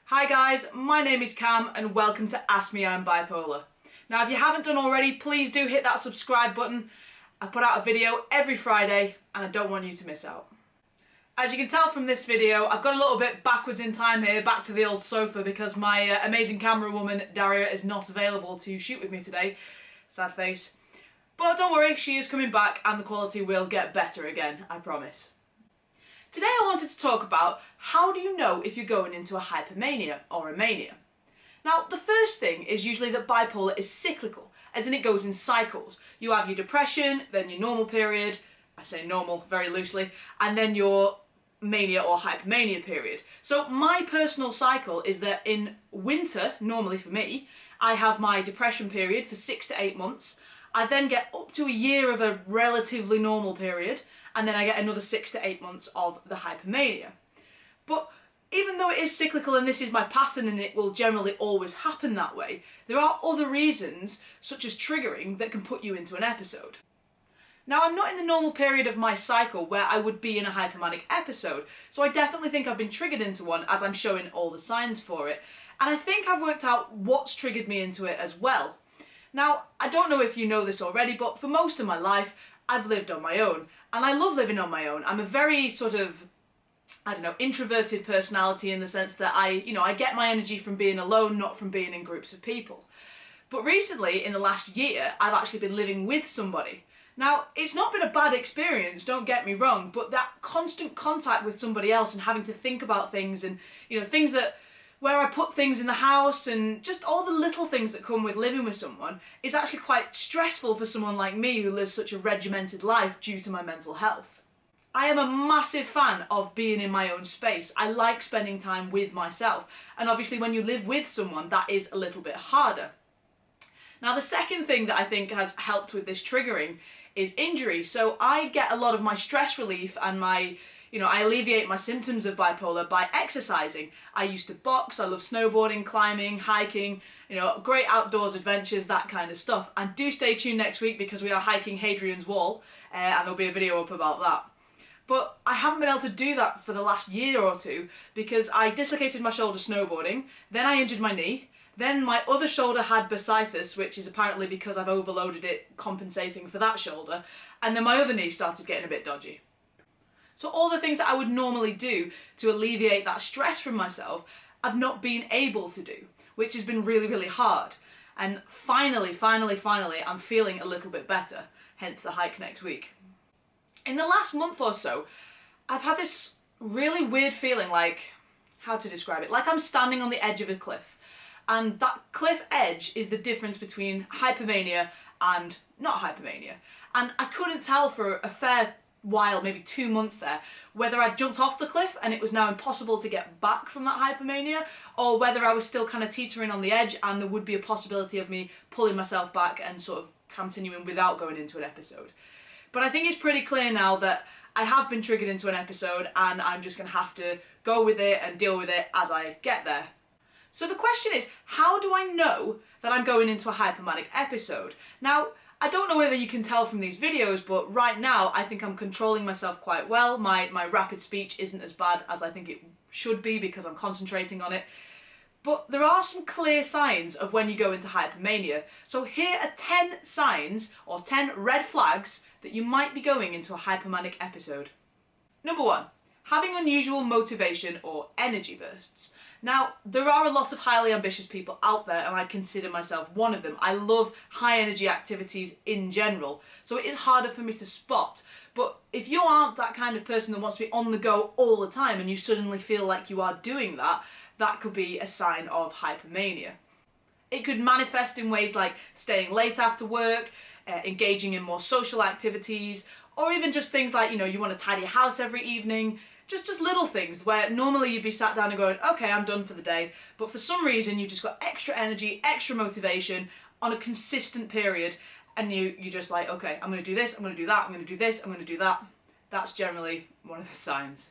Hi guys, my name is Cam and welcome to Ask Me I'm Bipolar. Now if you haven't done already, please do hit that subscribe button. I put out a video every Friday and I don't want you to miss out. As you can tell from this video, I've got a little bit backwards in time here, back to the old sofa, because my amazing camera woman Daria is not available to shoot with me today. Sad face. But don't worry, she is coming back and the quality will get better again, I promise. Today I wanted to talk about how do you know if you're going into a hypomania or a mania. Now the first thing is usually that bipolar is cyclical, as in it goes in cycles. You have your depression, then your normal period, I say normal very loosely, and then your mania or hypomania period. So my personal cycle is that in winter, normally for me, I have my depression period for 6 to 8 months. I then get up to a year of a relatively normal period, and then I get another 6 to 8 months of the hypomania. But even though it is cyclical and this is my pattern and it will generally always happen that way, there are other reasons, such as triggering, that can put you into an episode. Now I'm not in the normal period of my cycle where I would be in a hypomanic episode, so I definitely think I've been triggered into one as I'm showing all the signs for it. And I think I've worked out what's triggered me into it as well. Now, I don't know if you know this already, but for most of my life, I've lived on my own. And I love living on my own. I'm a very sort of, introverted personality in the sense that I get my energy from being alone, not from being in groups of people. But recently, in the last year, I've actually been living with somebody. Now, it's not been a bad experience, don't get me wrong, but that constant contact with somebody else and having to think about things and, things that, where I put things in the house and just all the little things that come with living with someone is actually quite stressful for someone like me who lives such a regimented life due to my mental health. I am a massive fan of being in my own space. I like spending time with myself. And obviously when you live with someone, that is a little bit harder. Now the second thing that I think has helped with this triggering is injury. So I get a lot of my stress relief and I alleviate my symptoms of bipolar by exercising. I used to box, I love snowboarding, climbing, hiking, great outdoors adventures, that kind of stuff. And do stay tuned next week because we are hiking Hadrian's Wall and there'll be a video up about that. But I haven't been able to do that for the last year or two because I dislocated my shoulder snowboarding, then I injured my knee, then my other shoulder had bursitis, which is apparently because I've overloaded it compensating for that shoulder, and then my other knee started getting a bit dodgy. So all the things that I would normally do to alleviate that stress from myself, I've not been able to do, which has been really, really hard. And finally, I'm feeling a little bit better, hence the hike next week. In the last month or so, I've had this really weird feeling like, how to describe it, like I'm standing on the edge of a cliff. And that cliff edge is the difference between hypomania and not hypomania. And I couldn't tell for a fair while, maybe 2 months there, whether I jumped off the cliff and it was now impossible to get back from that hypomania, or whether I was still kind of teetering on the edge and there would be a possibility of me pulling myself back and sort of continuing without going into an episode. But I think it's pretty clear now that I have been triggered into an episode and I'm just going to have to go with it and deal with it as I get there. So the question is, how do I know that I'm going into a hypomanic episode? Now, I don't know whether you can tell from these videos, but right now I think I'm controlling myself quite well. My rapid speech isn't as bad as I think it should be because I'm concentrating on it. But there are some clear signs of when you go into hypomania. So here are 10 signs or 10 red flags that you might be going into a hypomanic episode. Number 1. Having unusual motivation or energy bursts. Now, there are a lot of highly ambitious people out there and I consider myself one of them. I love high energy activities in general, so it is harder for me to spot. But if you aren't that kind of person that wants to be on the go all the time and you suddenly feel like you are doing that, that could be a sign of hypomania. It could manifest in ways like staying late after work, engaging in more social activities, or even just things like, you want to tidy your house every evening. Just little things where normally you'd be sat down and going, okay, I'm done for the day. But for some reason, you've just got extra energy, extra motivation on a consistent period. And you're just like, okay, I'm going to do this, I'm going to do that, I'm going to do this, I'm going to do that. That's generally one of the signs.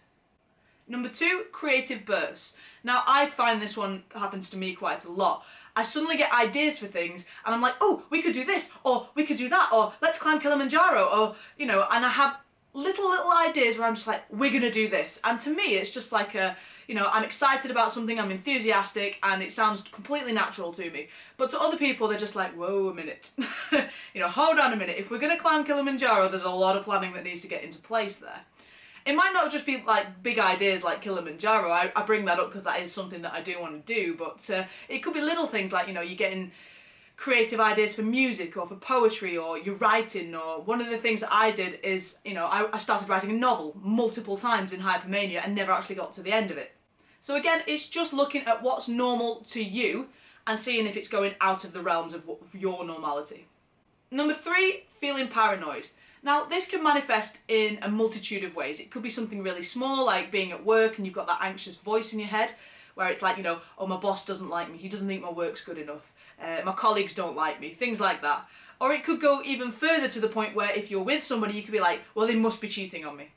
Number 2, creative bursts. Now, I find this one happens to me quite a lot. I suddenly get ideas for things and I'm like, oh, we could do this, or we could do that, or let's climb Kilimanjaro, or, and I have little ideas where I'm just like, we're gonna do this. And to me, it's just like I'm excited about something, I'm enthusiastic, and it sounds completely natural to me. But to other people, they're just like, whoa, a minute. Hold on a minute. If we're gonna climb Kilimanjaro, there's a lot of planning that needs to get into place there. It might not just be like big ideas like Kilimanjaro. I bring that up because that is something that I do want to do, but it could be little things like, you're getting creative ideas for music or for poetry, or you're writing, or one of the things that I did is, I started writing a novel multiple times in Hypomania and never actually got to the end of it. So again, it's just looking at what's normal to you and seeing if it's going out of the realms of your normality. Number 3, feeling paranoid. Now, this can manifest in a multitude of ways. It could be something really small, like being at work and you've got that anxious voice in your head, where it's like, oh, my boss doesn't like me, he doesn't think my work's good enough, my colleagues don't like me, things like that. Or it could go even further to the point where if you're with somebody, you could be like, well, they must be cheating on me.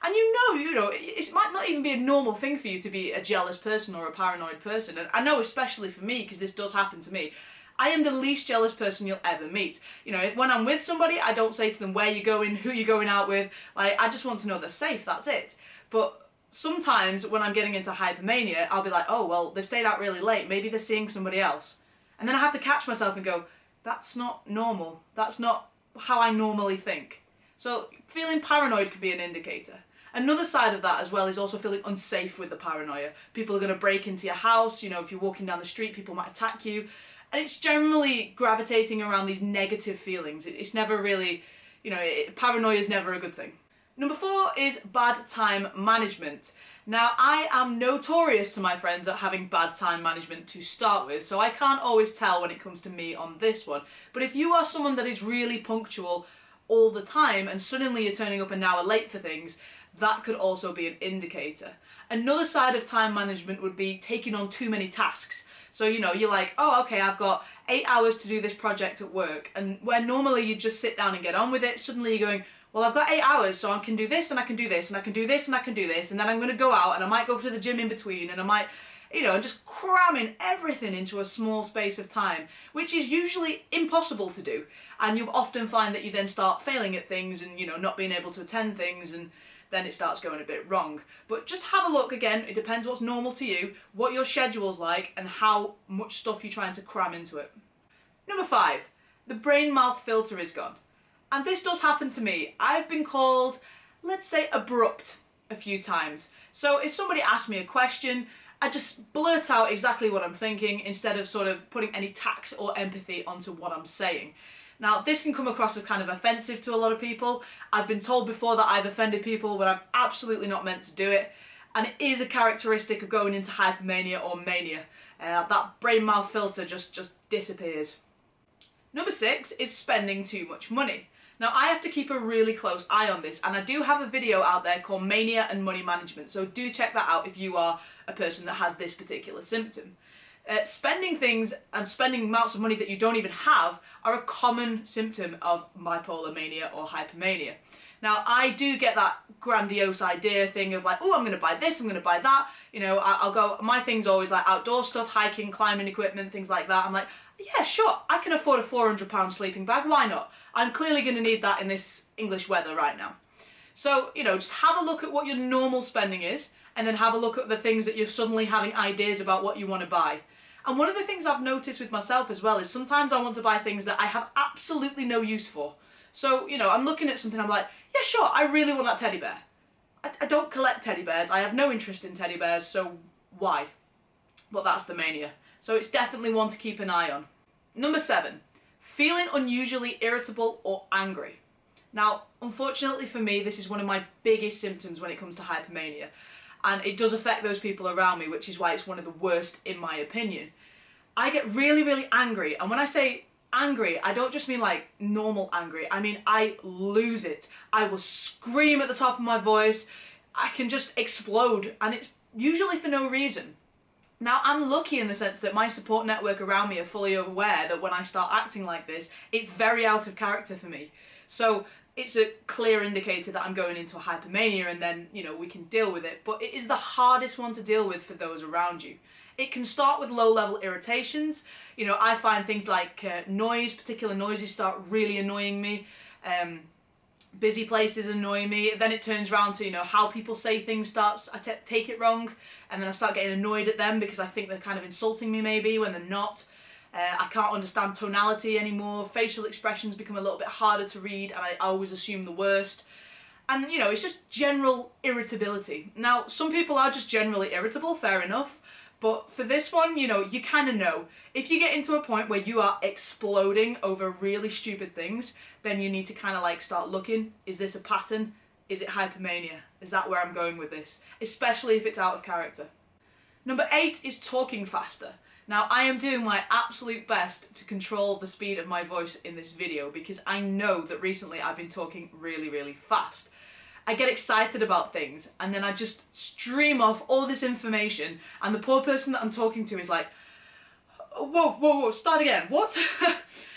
And it might not even be a normal thing for you to be a jealous person or a paranoid person. And I know, especially for me, because this does happen to me, I am the least jealous person you'll ever meet. If when I'm with somebody, I don't say to them where you're going, who you're going out with. Like, I just want to know they're safe, that's it. But sometimes when I'm getting into hypomania, I'll be like, oh, well, they've stayed out really late, maybe they're seeing somebody else. And then I have to catch myself and go, that's not normal. That's not how I normally think. So feeling paranoid can be an indicator. Another side of that as well is also feeling unsafe with the paranoia. People are going to break into your house, if you're walking down the street, people might attack you. And it's generally gravitating around these negative feelings. It's never really, paranoia is never a good thing. Number 4 is bad time management. Now, I am notorious to my friends at having bad time management to start with, so I can't always tell when it comes to me on this one. But if you are someone that is really punctual all the time and suddenly you're turning up an hour late for things, that could also be an indicator. Another side of time management would be taking on too many tasks. So, you're like, oh, okay, I've got 8 hours to do this project at work, and where normally you just sit down and get on with it, suddenly you're going, well, I've got 8 hours, so I can do this, and I can do this, and I can do this, and I can do this, and then I'm going to go out, and I might go to the gym in between, and I might, just cramming everything into a small space of time, which is usually impossible to do. And you often find that you then start failing at things and, not being able to attend things, and then it starts going a bit wrong. But just have a look again, it depends what's normal to you, what your schedule's like, and how much stuff you're trying to cram into it. Number 5, the brain-mouth filter is gone. And this does happen to me. I've been called, let's say, abrupt a few times. So if somebody asks me a question, I just blurt out exactly what I'm thinking instead of sort of putting any tact or empathy onto what I'm saying. Now, this can come across as kind of offensive to a lot of people. I've been told before that I've offended people when I've absolutely not meant to do it. And it is a characteristic of going into hypomania or mania. That brain-mouth filter just disappears. Number 6 is spending too much money. Now, I have to keep a really close eye on this, and I do have a video out there called Mania and Money Management, so do check that out if you are a person that has this particular symptom. Spending things and spending amounts of money that you don't even have are a common symptom of bipolar mania or hypomania. Now, I do get that grandiose idea thing of like, oh, I'm going to buy this, I'm going to buy that. I'll go, my thing's always like outdoor stuff, hiking, climbing equipment, things like that. I'm like, yeah, sure, I can afford a £400 sleeping bag, why not? I'm clearly going to need that in this English weather right now. So, just have a look at what your normal spending is, and then have a look at the things that you're suddenly having ideas about what you want to buy. And one of the things I've noticed with myself as well is sometimes I want to buy things that I have absolutely no use for. So, I'm looking at something, I'm like, yeah, sure, I really want that teddy bear. I don't collect teddy bears, I have no interest in teddy bears, so why? But that's the mania. So it's definitely one to keep an eye on. Number 7, feeling unusually irritable or angry. Now, unfortunately for me, this is one of my biggest symptoms when it comes to hypomania. And it does affect those people around me, which is why it's one of the worst in my opinion. I get really, really angry. And when I say angry, I don't just mean like normal angry. I mean, I lose it. I will scream at the top of my voice. I can just explode. And it's usually for no reason. Now, I'm lucky in the sense that my support network around me are fully aware that when I start acting like this, it's very out of character for me. So it's a clear indicator that I'm going into a hypomania, and then, we can deal with it. But it is the hardest one to deal with for those around you. It can start with low-level irritations. I find things like noise, particular noises start really annoying me. Busy places annoy me. Then it turns around to, how people say things I take it wrong, and then I start getting annoyed at them because I think they're kind of insulting me maybe when they're not. I can't understand tonality anymore. Facial expressions become a little bit harder to read, and I always assume the worst. And, it's just general irritability. Now, some people are just generally irritable, fair enough. But for this one, you kind of know. If you get into a point where you are exploding over really stupid things, then you need to kind of start looking. Is this a pattern? Is it hypomania? Is that where I'm going with this? Especially if it's out of character. Number 8 is talking faster. Now, I am doing my absolute best to control the speed of my voice in this video because I know that recently I've been talking really, really fast. I get excited about things and then I just stream off all this information, and the poor person that I'm talking to is like, whoa, start again, what?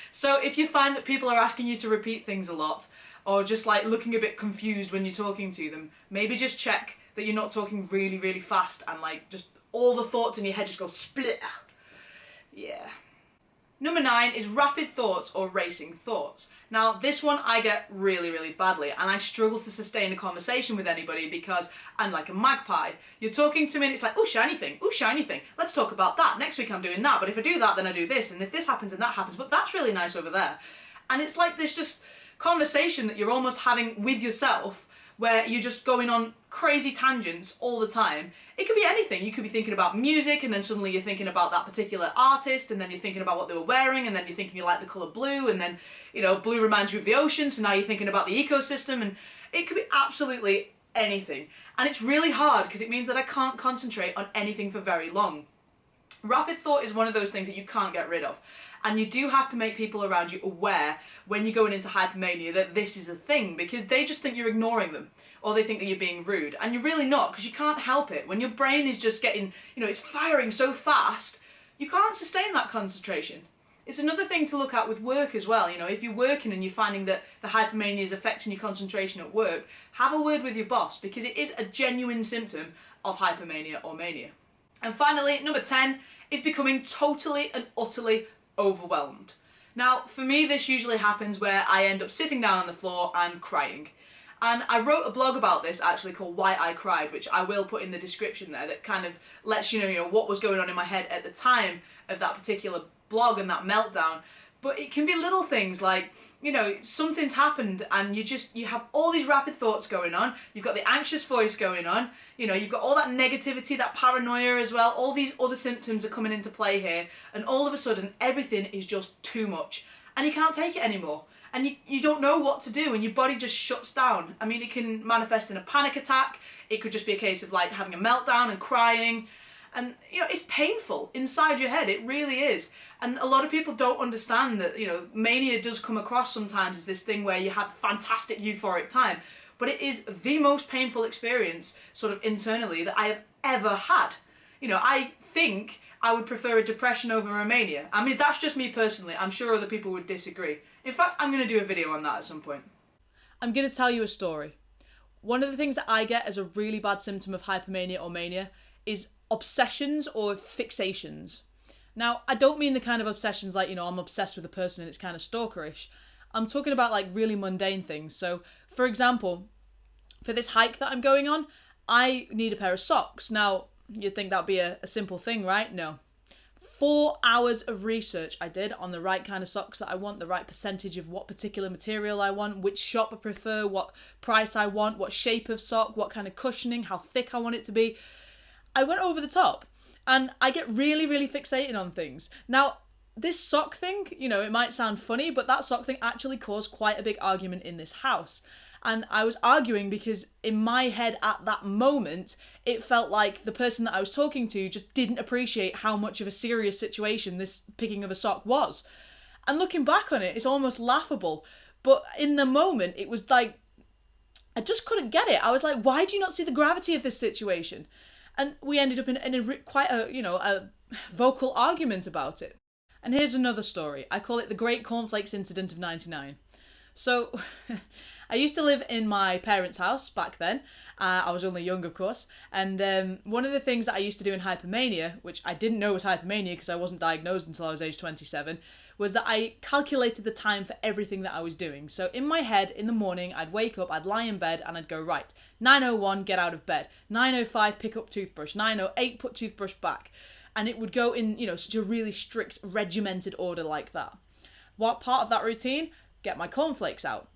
So if you find that people are asking you to repeat things a lot, or just looking a bit confused when you're talking to them, maybe just check that you're not talking really, really fast and just all the thoughts in your head just go split. Yeah. Number 9 is rapid thoughts or racing thoughts. Now, this one I get really, really badly, and I struggle to sustain a conversation with anybody because I'm like a magpie. You're talking to me and it's like, oh, shiny thing, let's talk about that. Next week I'm doing that, but if I do that, then I do this, and if this happens, then that happens, but that's really nice over there. And it's like this just conversation that you're almost having with yourself, where you're just going on crazy tangents all the time. It could be anything. You could be thinking about music, and then suddenly you're thinking about that particular artist, and then you're thinking about what they were wearing, and then you're thinking you like the colour blue, and then, blue reminds you of the ocean, so now you're thinking about the ecosystem, and it could be absolutely anything. And it's really hard because it means that I can't concentrate on anything for very long. Rapid thought is one of those things that you can't get rid of. And you do have to make people around you aware when you're going into hypomania that this is a thing, because they just think you're ignoring them, or they think that you're being rude, and you're really not, because you can't help it. When your brain is just getting, it's firing so fast, you can't sustain that concentration. It's another thing to look at with work as well. If you're working and you're finding that the hypomania is affecting your concentration at work, have a word with your boss, because it is a genuine symptom of hypomania or mania. And finally, number 10 is becoming totally and utterly overwhelmed. Now, for me, this usually happens where I end up sitting down on the floor and crying. And I wrote a blog about this actually called Why I Cried, which I will put in the description there, that kind of lets you know, what was going on in my head at the time of that particular blog and that meltdown. But it can be little things like, something's happened and you have all these rapid thoughts going on, you've got the anxious voice going on, you've got all that negativity, that paranoia as well, all these other symptoms are coming into play here, and all of a sudden everything is just too much and you can't take it anymore. And you don't know what to do, and your body just shuts down. I mean, it can manifest in a panic attack, it could just be a case of having a meltdown and crying. And, it's painful inside your head, it really is. And a lot of people don't understand that, mania does come across sometimes as this thing where you have fantastic euphoric time, but it is the most painful experience, sort of internally, that I have ever had. I think I would prefer a depression over a mania. I mean, that's just me personally. I'm sure other people would disagree. In fact, I'm going to do a video on that at some point. I'm going to tell you a story. One of the things that I get as a really bad symptom of hypomania or mania is obsessions or fixations. Now, I don't mean the kind of obsessions like, I'm obsessed with a person and it's kind of stalkerish. I'm talking about really mundane things. So, for example, for this hike that I'm going on, I need a pair of socks. Now, you'd think that'd be a simple thing, right? No. 4 hours of research I did on the right kind of socks that I want, the right percentage of what particular material I want, which shop I prefer, what price I want, what shape of sock, what kind of cushioning, how thick I want it to be. I went over the top, and I get really, really fixated on things. Now, this sock thing, it might sound funny, but that sock thing actually caused quite a big argument in this house. And I was arguing because in my head at that moment, it felt like the person that I was talking to just didn't appreciate how much of a serious situation this picking of a sock was. And looking back on it, it's almost laughable. But in the moment, it was I just couldn't get it. I was like, why do you not see the gravity of this situation? And we ended up in quite a vocal argument about it. And here's another story. I call it the Great Cornflakes Incident of '99. So I used to live in my parents' house back then. I was only young, of course. And one of the things that I used to do in hypomania, which I didn't know was hypomania because I wasn't diagnosed until I was age 27, was that I calculated the time for everything that I was doing. So in my head, in the morning, I'd wake up, I'd lie in bed, and I'd go, right, 9:01, get out of bed. 9:05, pick up toothbrush. 9:08, put toothbrush back. And it would go in, such a really strict, regimented order like that. What part of that routine? Get my cornflakes out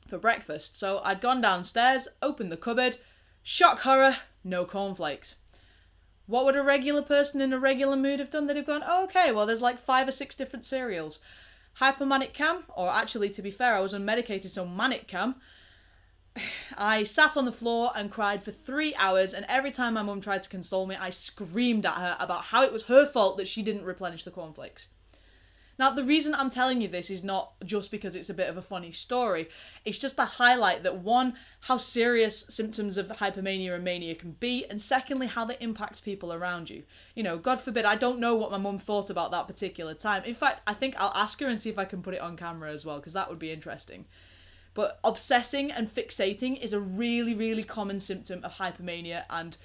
for breakfast. So I'd gone downstairs, opened the cupboard, shock horror, no cornflakes. What would a regular person in a regular mood have done? They'd have gone, oh, okay, well, there's like 5 or 6 different cereals. Hypomanic Cam, or actually, to be fair, I was unmedicated, so Manic Cam. I sat on the floor and cried for 3 hours, and every time my mum tried to console me, I screamed at her about how it was her fault that she didn't replenish the cornflakes. Now, the reason I'm telling you this is not just because it's a bit of a funny story. It's just to highlight that, one, how serious symptoms of hypomania and mania can be, and secondly, how they impact people around you. God forbid, I don't know what my mum thought about that particular time. In fact, I think I'll ask her and see if I can put it on camera as well, because that would be interesting. But obsessing and fixating is a really, really common symptom of hypomania and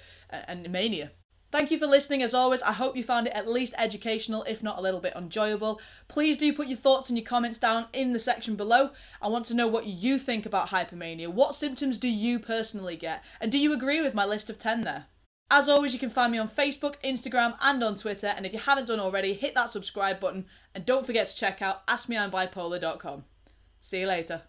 mania. Thank you for listening as always. I hope you found it at least educational, if not a little bit enjoyable. Please do put your thoughts and your comments down in the section below. I want to know what you think about hypomania. What symptoms do you personally get? And do you agree with my list of 10 there? As always, you can find me on Facebook, Instagram and on Twitter. And if you haven't done already, hit that subscribe button. And don't forget to check out askmeimbipolar.com. See you later.